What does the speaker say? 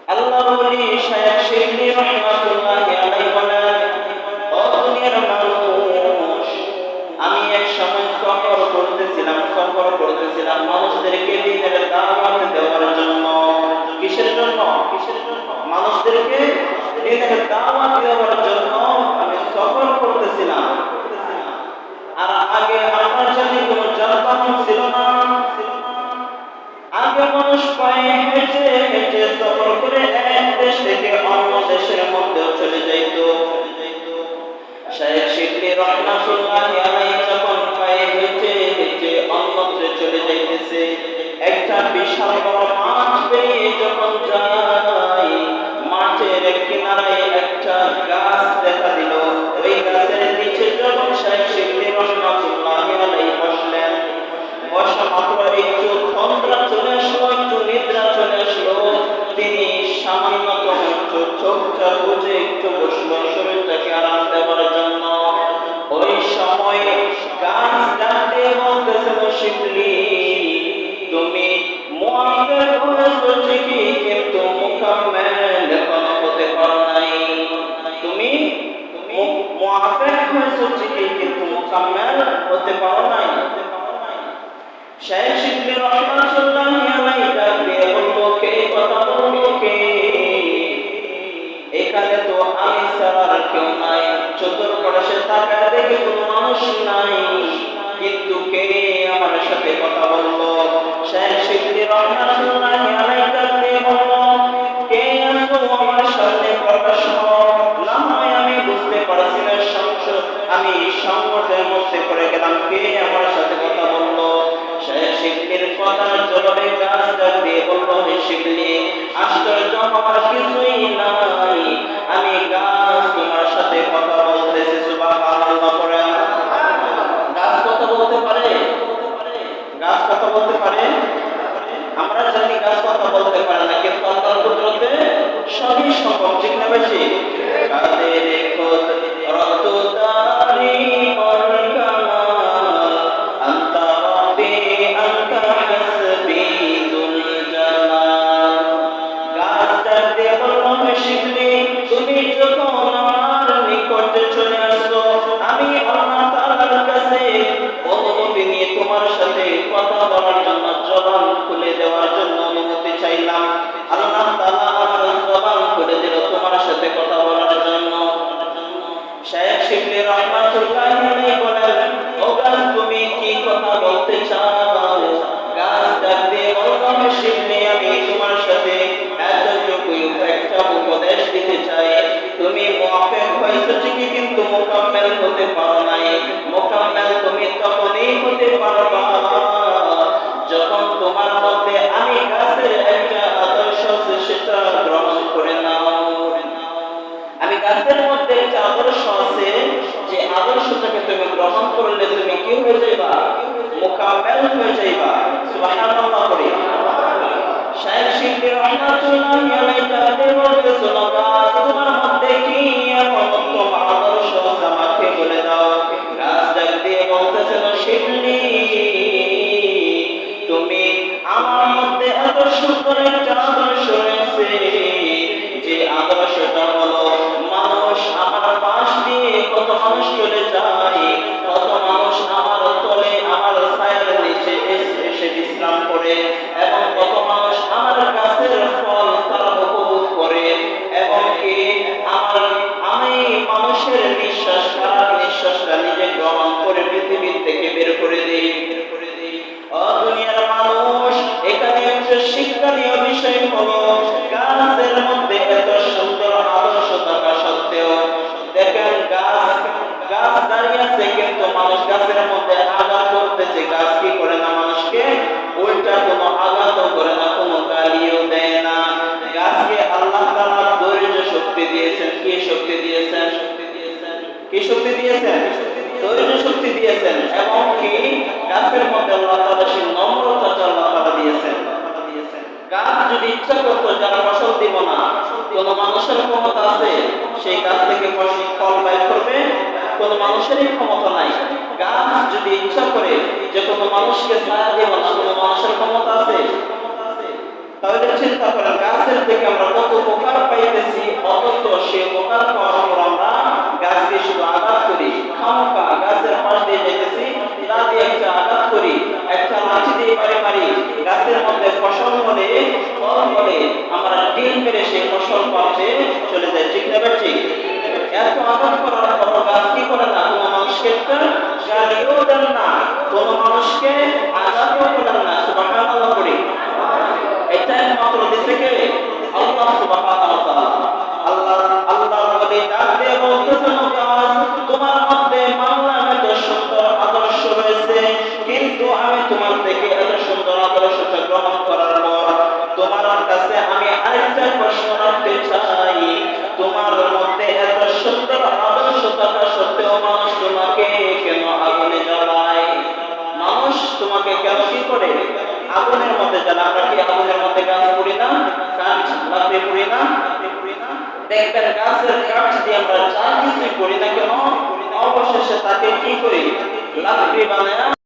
আল্লাহর ওলি শায়খ শিবলি রাহমাতুল্লাহি আলাইহি বলেন, ও দুনিয়ার মানুষ, আমি এক সময় সফর করতেছিলাম মানুষদেরকে দ্বীনের দাওয়াত দেওয়ার জন্য। কিসের জন্য? মানুষদেরকে দ্বীনের দাওয়াত দেওয়ার জন্য আমি সফর করতেছিলাম। আর আগে আমার জানি কোনো যানবাহন ছিল না। আগে মানুষ পায়ে হেঁটে হেঁটে সফর করে এক দেশ থেকে অন্য দেশের মধ্যে চলে যাইত। শায়খ শিবলি রাহমাতুল্লাহি আলাইহি যখন পায়ে হেঁটে হেঁটে অন্যত্রে চলে যাইতেছে, একটা বিশাল বড় মাঠ পেরিয়ে যখন যায়, মাঠের কিনারায় একটা গাছ দেখা দিল। ওই গাছের নিচে যখন শায়খ শিবলি রাহমাতুল্লাহি আলাইহি বসলেন, বসা মাত্র একটু তন্দ্রা চলে আসলো, একটু নিদ্রা চলে আসলো। তিনি সামান্যতম একটু চোখটা বুঝে একটু বসলো শরীরটাকে আরাম দেওয়ার জন্য। ওই সময় গাছ ডাক দিয়ে বলতেছিল, শিবলি, তুমি মুআফিক হয়েছো ঠিকই, কিন্তু মুকাম্মেল এখনো হতে পারো নাই। তুমি মুআফিক হয়েছো ঠিকই, কিন্তু মুকাম্মেল হতে পারো নাই। শায়খ শিবলি রাহমাতুল্লাহি আলাইহি ডাকতে বলল, কে কথা বলল? কে? এখানে তো আমি ছাড়া আর কেউ নাই। চতুর্পাশে তাকায় দেখে কোনো মানুষ নাই, কিন্তু কে আমার সাথে কথা বলল? শায়খ শিবলি রাহমাতুল্লাহি আলাইহি ডাকতে বলল, কে আছো আমার সামনে প্রকাশ হও। না হয় আমি বুঝতে পারছি না, আমি সংকটের মধ্যে পড়ে গেলাম, কে আমার সাথে কথা বলল? শায়খ শিবলির কথার জবাবে গাছ ডাক দিয়ে বলল, হে শিবলি, আশ্চর্য হওয়ার কিছুই নাই, আমি গাছ তোমার সাথে কথা বলতেছি। সুবহানাল্লাহ পড়েন। গাছ কথা বলতে পারে? গাছ কথা বলতে পারে? আমরা জানি গাছ কথা বলতে পারে না, কিন্তু আল্লাহর কুদরতে সবই সম্ভব। ঠিক না বেশি? কাদের খোদ রতদারি শায়খ শিবলি রাহমাতুল্লাহি আলাইহি বলেন, ও গাছ, তুমি কি কথা বলতে চাও? গাছ ডাক দিয়ে বলল, হে শিবলি, আমি তোমার সাথে এতটুকুই একটা উপদেশ দিতে চাই। তুমি মুআফিক হয়েছো ঠিকই, কিন্তু মুকাম্মেল হতে পারো নাই। মুকাম্মেল তুমি তখনই হতে পারবা যখন তোমার মধ্যে আমি গাছের একটা আদর্শ আছে সেটা গ্রহণ করে নাও। আমি গাছের মধ্যে একটা আদর্শ আছে, যে আদর্শটাকে তুমি গ্রহণ করলে তুমি কি হয়ে যাইবা? মুকাম্মেল হয়ে যাইবা। সুবহানাল্লাহ পড়ি। শায়খ শিবলি রাহমাতুল্লাহি আলাইহি তাআলা বলতেছেন, গাছ, তোমার মধ্যে কি এমন উত্তম আদর্শ আছে আমাকে বলে দাও। গাছ ডাক দিয়ে বলতেছেন, শিবলি, তুমি আমার মধ্যে এত সুন্দর একটা আদর্শ রয়েছে, যে আদর্শটা হলো, মানুষ আমার পাশ দিয়ে কত মানুষ চলে যায়, কত মানুষ আমার তলে আমার ছায়ার নিচে এসে বিশ্রাম করে, এবং কত মানুষ আমার গাছের ফল তারা উপভোগ করে, এবং কি আমি মানুষের নিঃশ্বাস, সারা নিঃশ্বাসটা নিজে গ্রহণ করে পৃথিবী থেকে বের করে দিই। ও দুনিয়ার মানুষ, এখানে একটা শিক্ষণীয় বিষয় হলো, গাছের মধ্যে এত সুন্দর আদর্শ থাকা সত্ত্বেও দেখেন গাছ দাঁড়িয়ে আছে, কিন্তু মানুষ গাছের মধ্যে আঘাত করতেছে। গাছ কি করে না? মানুষকে উল্টা কোনো আঘাতও করে না, কোনো গালিও দেয় না। গাছকে আল্লাহ তাআলা ধৈর্য শক্তি দিয়েছেন। কি শক্তি দিয়েছেন? কি শক্তি দিয়েছেন? ধৈর্য শক্তি দিয়েছেন। এবং কি গাছের মধ্যে আল্লাহ তাআলা সেই নম্রতাটা আল্লাহ তাআলা দিয়েছেন। গাছ যদি ইচ্ছা করতো যারা ফসল দিব না, কোন মানুষের ক্ষমতা আছে সেই গাছ থেকে ফল বাইর করবে? কোন মানুষেরই ক্ষমতা নাই। গাছ যদি ইচ্ছা করে যে কোনো মানুষকে ছায়া দেব না, কোন মানুষের ক্ষমতা আছে? তাহলে চিন্তা করেন গাছের থেকে আমরা কত উপকার পাইতেছি, অথচ সে উপকার পাওয়ার পর আমরা গাছকে শুধু আঘাত করি। খামোকা গাছের পাশ দিয়ে যেতেছি, তা দিয়ে একটা আঘাত করি, একটা লাঠি দিয়ে বাড়ি মারি, গাছের মধ্যে ফসল হলে ফল হলে আমরা ডিম মেরে সেই ফসল পাশে চলে যাই, ঠিক না ঠিক? এত আঘাত করার পর গাছ কি করে না, কোনো মানুষকে একটা গালিও দেন না, কোনো মানুষকে আঘাতও করেন না। সুবহানাল্লাহ পড়ি। এটা একমাত্র দিছে কে? আল্লাহ সুবহানাহু ওয়া তাআলা। আল্লাহ বলে ডাক দিয়ে বলতেছেন, তোমার মধ্যে মাওলার এত সুন্দর আদর্শ রয়েছে, কিন্তু আমি তোমার থেকে এত সুন্দর আদর্শটা গ্রহণ করার পর তোমার কাছে আমি আরেকটা প্রশ্ন রাখতে চাই। তোমার মধ্যে এত সুন্দর আদর্শ থাকা সত্ত্বেও মানুষ তোমাকে কেন আগুনে জ্বালায়? মানুষ তোমাকে কেন কি করে আগুনের মধ্যে জ্বালায়? আমরা কি আগুনের মধ্যে গাছ পুড়ি না, কাঠ লাকড়ি পুড়ি না? দেখবেন গাছের কাঠ দিয়ে আমরা যা কিছু করি না কেন, অবশেষে তাকে কি করি, লাকড়ি বানায়